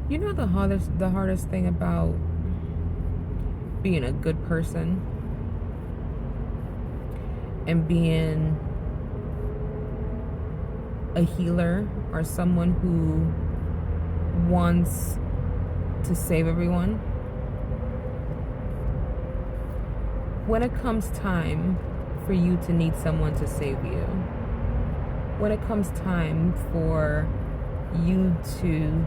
You know the hardest thing about being a good person and being a healer or someone who wants to save everyone? When it comes time for you to need someone to save you, when it comes time for you to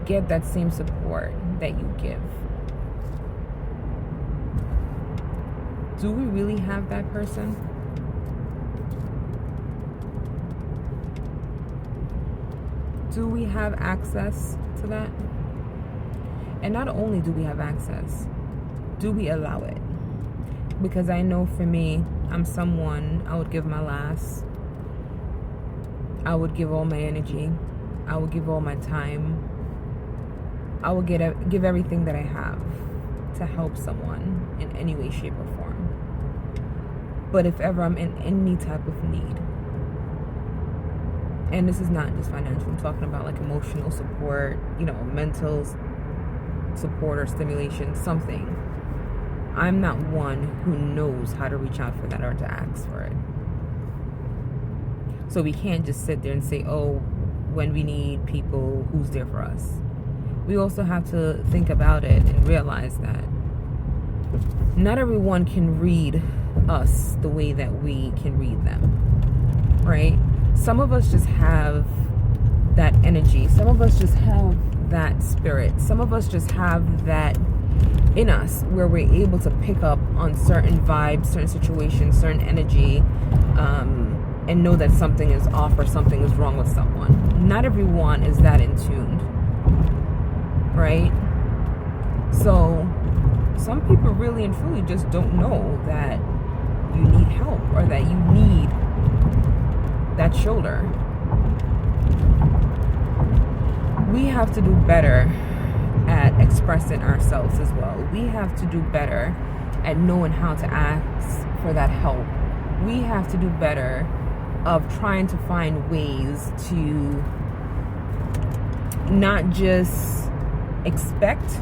get that same support that you give, do we really have that person? Do we have access to that? And not only do we have access, do we allow it? Because I know for me, I'm someone, I would give my last. I would give all my energy. I would give all my time. I would give everything that I have to help someone in any way, shape, or form. But if ever I'm in any type of need, and this is not just financial, I'm talking about like emotional support, mental support or stimulation, something. I'm not one who knows how to reach out for that or to ask for it. So we can't just sit there and say, oh, when we need people, who's there for us? We also have to think about it and realize that not everyone can read us the way that we can read them, right? Some of us just have that energy. Some of us just have that spirit. Some of us just have that in us where we're able to pick up on certain vibes, certain situations, certain energy, and know that something is off or something is wrong with someone. Not everyone is that in tune, right? So some people really and truly just don't know that you need help or that you need that shoulder. We have to do better at expressing ourselves as well. We have to do better at knowing how to ask for that help. We have to do better of trying to find ways to not just expect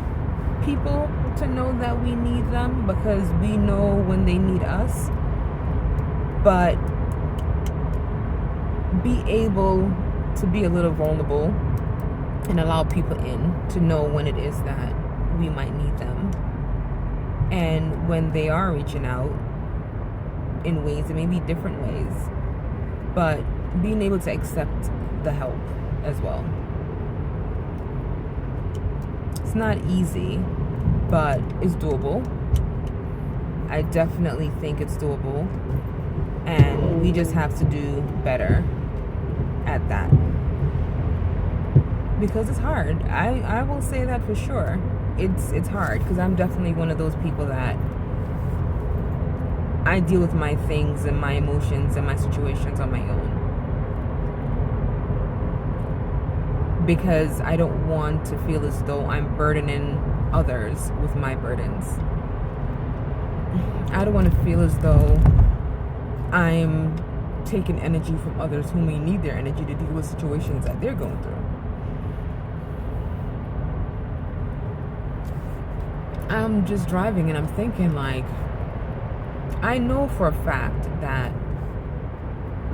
people to know that we need them because we know when they need us, but be able to be a little vulnerable and allow people in to know when it is that we might need them. And when they are reaching out in ways, it may be different ways, but being able to accept the help as well. It's not easy, but it's doable. I definitely think it's doable, and we just have to do better at that. Because it's hard. I will say that for sure. It's hard because I'm definitely one of those people that I deal with my things and my emotions and my situations on my own. Because I don't want to feel as though I'm burdening others with my burdens. I don't want to feel as though I'm taking energy from others who may need their energy to deal with situations that they're going through. I'm just driving and I'm thinking like, I know for a fact that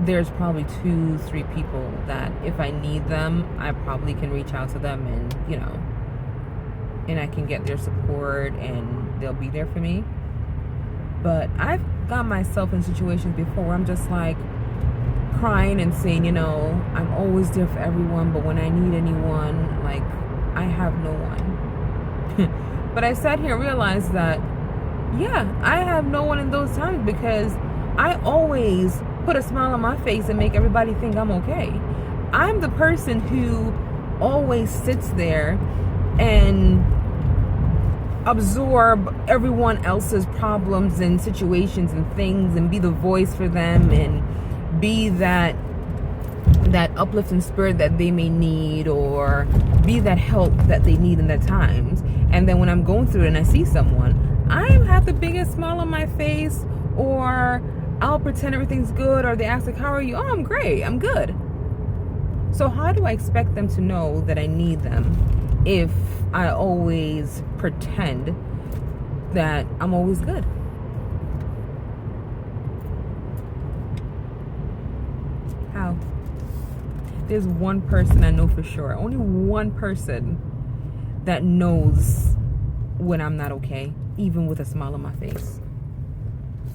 there's probably 2-3 people that if I need them, I probably can reach out to them and, and I can get their support and they'll be there for me. But I've got myself in situations before where I'm just like crying and saying, I'm always there for everyone, but when I need anyone, like, I have no one. But I sat here and realized that, yeah, I have no one in those times because I always put a smile on my face and make everybody think I'm okay. I'm the person who always sits there and absorb everyone else's problems and situations and things and be the voice for them and be that uplifting spirit that they may need or be that help that they need in their times. And then when I'm going through it and I see someone, I have the biggest smile on my face, or I'll pretend everything's good, or they ask like, how are you? Oh, I'm great, I'm good. So how do I expect them to know that I need them if I always pretend that I'm always good? How? There's one person I know for sure, only one person that knows when I'm not okay, even with a smile on my face.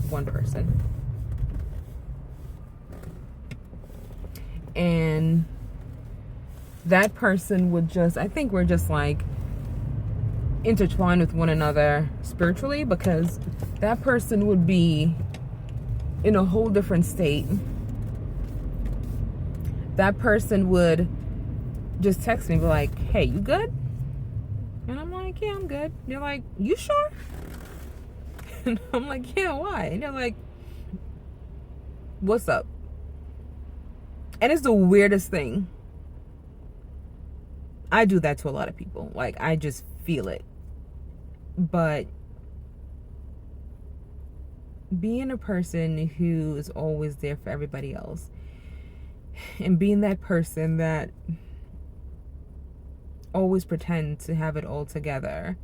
One person. And that person would just, I think we're just like intertwined with one another spiritually, because that person would be in a whole different state. That person would just text me, be like, hey, you good? And I'm like, yeah, I'm good. They're like, you sure? And I'm like, yeah, why? And they're like, what's up? And it's the weirdest thing. I do that to a lot of people. Like, I just feel it. But being a person who is always there for everybody else, and being that person that always pretends to have it all together,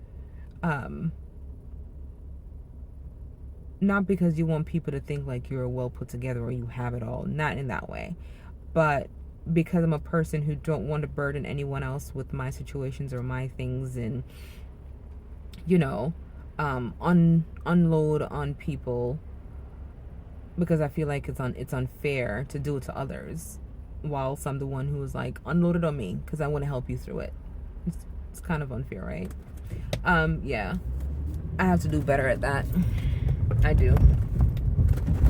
not because you want people to think like you're well put together or you have it all, not in that way, but because I'm a person who don't want to burden anyone else with my situations or my things, and unload on people, because I feel like it's unfair to do it to others, whilst I'm the one who is like, unload it on me because I want to help you through it. It's kind of unfair, right? Yeah, I have to do better at that. I do.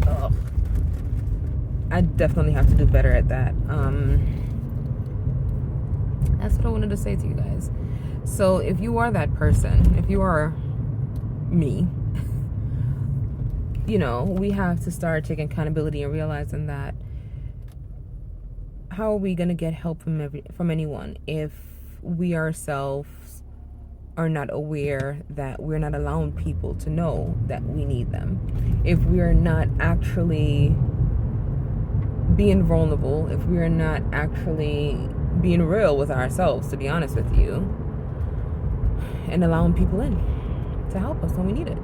Ugh. I definitely have to do better at that. That's what I wanted to say to you guys. So if you are that person, if you are me, we have to start taking accountability and realizing that, how are we going to get help from anyone if we ourselves are not aware that we're not allowing people to know that we need them? If we are not actually being vulnerable, if we are not actually being real with ourselves, to be honest with you, and allowing people in to help us when we need it.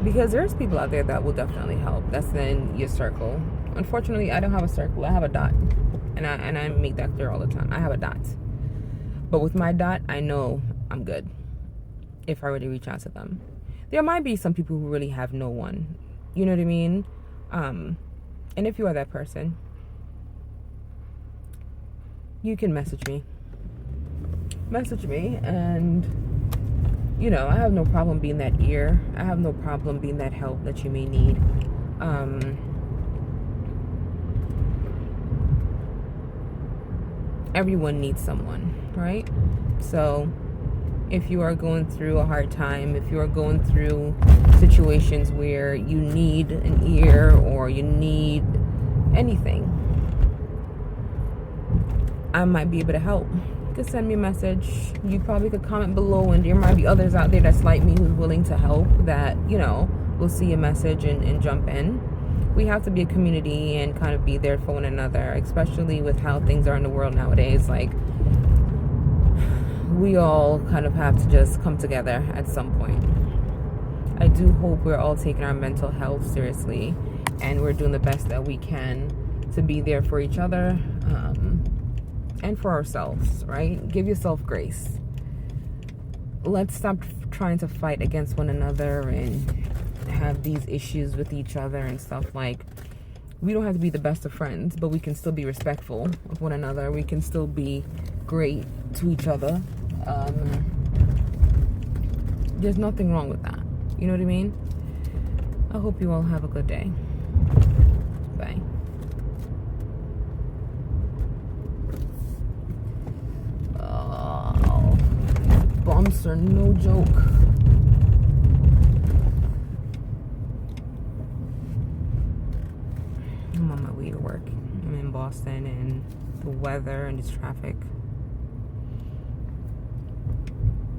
Because there's people out there that will definitely help. That's in your circle. Unfortunately, I don't have a circle. I have a dot. And I make that clear all the time. I have a dot. But with my dot, I know I'm good if I really reach out to them. There might be some people who really have no one. You know what I mean? And if you are that person, you can message me. And I have no problem being that ear. I have no problem being that help that you may need. Everyone needs someone, right? So if you are going through a hard time, if you are going through situations where you need an ear or you need anything, I might be able to help. You could send me a message. You probably could comment below, and there might be others out there that's like me who's willing to help, that will see a message and jump in. We have to be a community and kind of be there for one another, especially with how things are in the world nowadays. Like, we all kind of have to just come together at some point. I do hope we're all taking our mental health seriously, and we're doing the best that we can to be there for each other, and for ourselves, right? Give yourself grace. Let's stop trying to fight against one another and have these issues with each other and stuff. Like, we don't have to be the best of friends, but we can still be respectful of one another. We can still be great to each other. There's nothing wrong with that. You know what I mean? I hope you all have a good day. Bye. Oh, bumps are no joke. I'm on my way to work. I'm in Boston, and the weather and this traffic,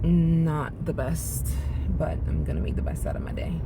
not the best, but I'm gonna make the best out of my day.